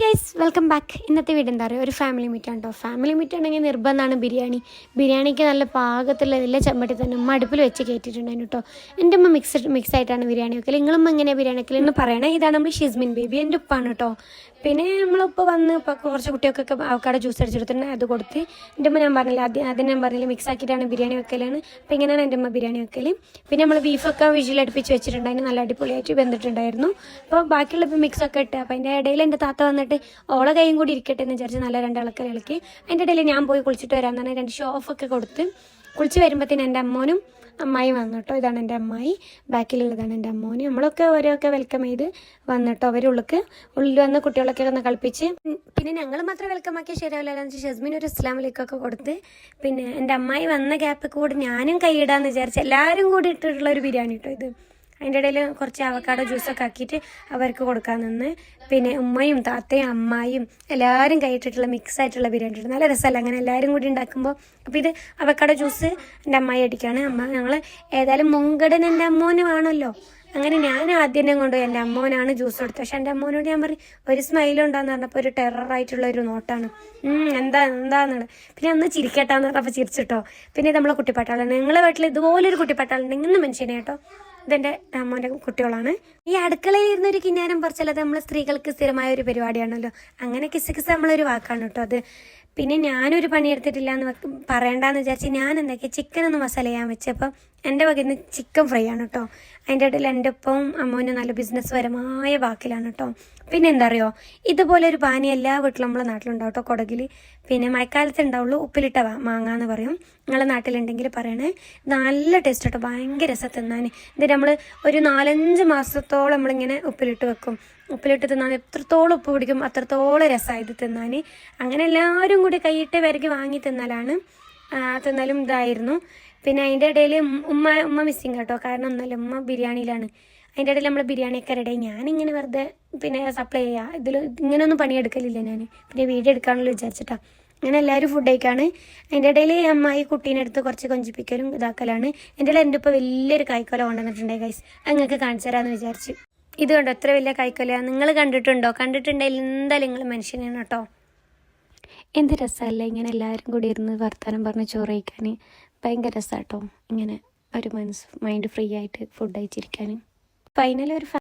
Guys welcome back. ഇന്നത്തെ video എന്താ പറയുക, ഒരു ഫാമിലി മീറ്റ് ആണ് കേട്ടോ. ഫാമിലി മീറ്റ് ആണെങ്കിൽ നിർബന്ധമാണ് ബിരിയാണിക്ക് നല്ല പാകത്തുള്ള വലിയ ചെമ്പട്ടി തന്നെ ഉമ്മ അടുപ്പിൽ വെച്ച് കയറ്റിയിട്ടുണ്ടായിരുന്നു കേട്ടോ. എൻ്റെ ഉമ്മ മിക്സ് ആയിട്ടാണ് ബിരിയാണി വെക്കൽ. നിങ്ങളും എങ്ങനെയാണ് ബിരിയാണി വെക്കൽ എന്ന് പറയണേ. ഇതാണ് നമ്മൾ ഷിസ്മിൻ ബേബി, എൻ്റെ ഉപ്പാണ് കേട്ടോ. പിന്നെ നമ്മളിപ്പോൾ വന്ന് ഇപ്പോൾ കുറച്ച് കുട്ടികൾക്കൊക്കെ അവക്കാടെ ജ്യൂസ് അടിച്ചെടുത്തിട്ട് അത് കൊടുത്ത് എൻ്റെ ഉമ്മ ഞാൻ പറഞ്ഞില്ല ആദ്യം ഞാൻ പറഞ്ഞില്ല മിക്സ് ആക്കിയിട്ടാണ് ബിരിയാണി വെക്കലാണ്. അപ്പോൾ ഇങ്ങനെയാണ് എൻ്റെ ഉമ്മ ബിരിയാണി വെക്കൽ. പിന്നെ നമ്മൾ ബീഫൊക്കെ വിജിലടുപ്പിച്ച് വെച്ചിട്ടുണ്ടായിരുന്നു, നല്ല അടിപൊളിയായിട്ട് വെന്തിട്ടുണ്ടായിരുന്നു. അപ്പോൾ ബാക്കിയുള്ള ഇപ്പോൾ മിക്സൊക്കെ ഇട്ട് അപ്പോൾ അതിൻ്റെ ഇടയിൽ എൻ്റെ താത്ത വന്നിട്ട് ഓളെ കൈയും കൂടി ഇരിക്കട്ടെ എന്ന് വിചാരിച്ച് നല്ല രണ്ടിളക്കൽ ഇളക്കി. അതിൻ്റെ ഇടയിൽ ഞാൻ പോയി കുളിച്ചിട്ട് വരാമെന്ന് പറഞ്ഞാൽ 2 ഷോഫൊക്കെ കൊടുത്ത് കുളിച്ച് വരുമ്പോഴത്തേന് എൻ്റെ അമ്മോനും അമ്മായി വന്നു കേട്ടോ. ഇതാണ് എൻ്റെ അമ്മായി, ബാക്കിലുള്ളതാണ് എൻ്റെ അമ്മോന്. നമ്മളൊക്കെ ഓരോക്കെ വെൽക്കം ചെയ്ത് വന്നിട്ടോ. ഉള്ളിൽ വന്ന് കുട്ടികളൊക്കെ ഒന്ന് കളിപ്പിച്ച് പിന്നെ ഞങ്ങൾ മാത്രം വെൽക്കം ആക്കിയ ശരിയാവില്ല എന്ന് വെച്ചാൽ ഷസ്മിൻ ഒരു അസ്സലാമലൈക്കൊക്കെ കൊടുത്ത് പിന്നെ എൻ്റെ അമ്മായി വന്ന ഗ്യാപ്പ് കൂടി ഞാനും കൈയിടാന്ന് വിചാരിച്ച് എല്ലാവരും കൂടി ഇട്ടിട്ടുള്ള ഒരു ബിരിയാണി കേട്ടോ ഇത്. അതിൻ്റെ ഇടയിൽ കുറച്ച് അവക്കാടോ ജ്യൂസൊക്കെ ആക്കിയിട്ട് അവർക്ക് കൊടുക്കാൻ നിന്ന് പിന്നെ ഉമ്മയും താത്തയും അമ്മായും എല്ലാവരും കൈയിട്ടിട്ടുള്ള മിക്സ് ആയിട്ടുള്ള ബിരിയാണി ഇട്ട് നല്ല രസമല്ല അങ്ങനെ എല്ലാവരും കൂടി ഉണ്ടാക്കുമ്പോൾ. അപ്പോൾ ഇത് അവക്കാടോ ജ്യൂസ് എൻ്റെ അമ്മായി അടിക്കുകയാണ്. ഞങ്ങൾ ഏതായാലും മുൻഗണന എൻ്റെ അമ്മോനുമാണല്ലോ, അങ്ങനെ ഞാൻ ആദ്യം കൊണ്ടുപോയി എൻ്റെ അമ്മോനാണ് ജ്യൂസ് കൊടുത്തത്. പക്ഷെ എൻ്റെ അമ്മോനോട് ഞാൻ പറയും ഒരു സ്മൈലുണ്ടാന്ന് പറഞ്ഞപ്പോൾ ഒരു ടെററായിട്ടുള്ള ഒരു നോട്ടാണ്, എന്താന്നുള്ളത്. പിന്നെ ഒന്ന് ചിരിക്കട്ടാന്ന് പറഞ്ഞപ്പോൾ ചിരിച്ചിട്ടോ. പിന്നെ നമ്മളെ കുട്ടിപ്പട്ടാളാണ്, നിങ്ങളെ വീട്ടിൽ ഇതുപോലൊരു കുട്ടിപ്പട്ടാളുണ്ടെങ്കിൽ ഇന്ന് മെൻഷൻ കേട്ടോ. ഇതെൻ്റെ അമ്മേൻ്റെ കുട്ടികളാണ്. ഈ അടുക്കളയിൽ ഇരുന്നൊരു കിന്നാരം പറിച്ചല്ലാതെ നമ്മൾ സ്ത്രീകൾക്ക് സ്ഥിരമായ ഒരു പരിപാടിയാണല്ലോ. അങ്ങനെ കിസ് നമ്മളൊരു വാക്കാണ് കേട്ടോ അത്. പിന്നെ ഞാനൊരു പണിയെടുത്തിട്ടില്ല എന്ന് പറയണ്ടെന്ന് വിചാരിച്ച് ഞാൻ എന്തൊക്കെയാ ചിക്കനൊന്ന് മസാല ചെയ്യാൻ വെച്ചപ്പോൾ എൻ്റെ വകയിൽ ചിക്കൻ ഫ്രൈ ആണ് കേട്ടോ. അതിൻ്റെ ഇടയിൽ എൻ്റെ ഒപ്പം അമ്മൂന് നല്ല ബിസിനസ് പരമായ വാക്കിലാണ് കേട്ടോ. പിന്നെ എന്താ അറിയോ, ഇതുപോലെ ഒരു പാനി എല്ലാ വീട്ടിലും നമ്മളെ നാട്ടിലുണ്ടാവും കേട്ടോ, കുടകിൽ. പിന്നെ മഴക്കാലത്ത് ഉണ്ടാവുള്ളൂ, ഉപ്പിലിട്ട മാങ്ങ എന്ന് പറയും. നിങ്ങളെ നാട്ടിലുണ്ടെങ്കിൽ പറയണേ. നല്ല ടേസ്റ്റ് കേട്ടോ, ഭയങ്കര രസം തിന്നാൻ. ഇത് നമ്മൾ ഒരു 4-5 മാസത്തോളം നമ്മളിങ്ങനെ ഉപ്പിലിട്ട് വെക്കും. ഉപ്പിലിട്ട് തിന്നാൻ എത്രത്തോളം ഉപ്പ് പിടിക്കും അത്രത്തോളം രസമായത് തിന്നാൻ. അങ്ങനെ എല്ലാവരും കൂടി കൈയിട്ട് വിരകി വാങ്ങി തിന്നാലും ഇതായിരുന്നു. പിന്നെ അതിൻ്റെ ഇടയിൽ ഉമ്മ മിസ്സിങ് കേട്ടോ, കാരണം ഒന്നുമല്ല ഉമ്മ ബിരിയാണിയിലാണ്. അതിൻ്റെ ഇടയിൽ നമ്മൾ ബിരിയാണിയൊക്കെ റെഡി. ഞാനിങ്ങനെ വെറുതെ പിന്നെ സപ്ലൈ ചെയ്യുക, ഇങ്ങനെയൊന്നും പണിയെടുക്കലില്ല ഞാൻ, പിന്നെ വീഡിയോ എടുക്കാനുള്ള വിചാരിച്ചിട്ടാണ്. അങ്ങനെ എല്ലാവരും ഫുഡ് കഴിക്കാണ്. അതിൻ്റെ ഇടയിൽ അമ്മായി കുട്ടീനെ എടുത്ത് കുറച്ച് കൊഞ്ചിപ്പിക്കലും ഇതാക്കലാണ്. എൻ്റെ ഇടയിൽ എൻ്റെ ഇപ്പോൾ വലിയൊരു കായ്ക്കൊല കൊണ്ടുവന്നിട്ടുണ്ടായി ഗൈസ്, അങ്ങനെയൊക്കെ കാണിച്ചു തരാമെന്ന് വിചാരിച്ചു. ഇത് കണ്ടോ എത്ര വലിയ കായ്ക്കൊല, നിങ്ങൾ കണ്ടിട്ടുണ്ടോ? കണ്ടിട്ടുണ്ടെങ്കിൽ എന്തായാലും നിങ്ങൾ മനുഷ്യനാണ് കേട്ടോ. എന്ത് രസമല്ലേ ഇങ്ങനെ എല്ലാവരും കൂടി ഇരുന്ന് വർത്താനം പറഞ്ഞ് ചോറ് കഴിക്കാൻ. ഭയങ്കര രസമാണ് കേട്ടോ, ഇങ്ങനെ ഒരു മൈൻഡ് ഫ്രീ ആയിട്ട് ഫുഡ് കഴിച്ചിരിക്കാൻ. ഫൈനലി ഒരു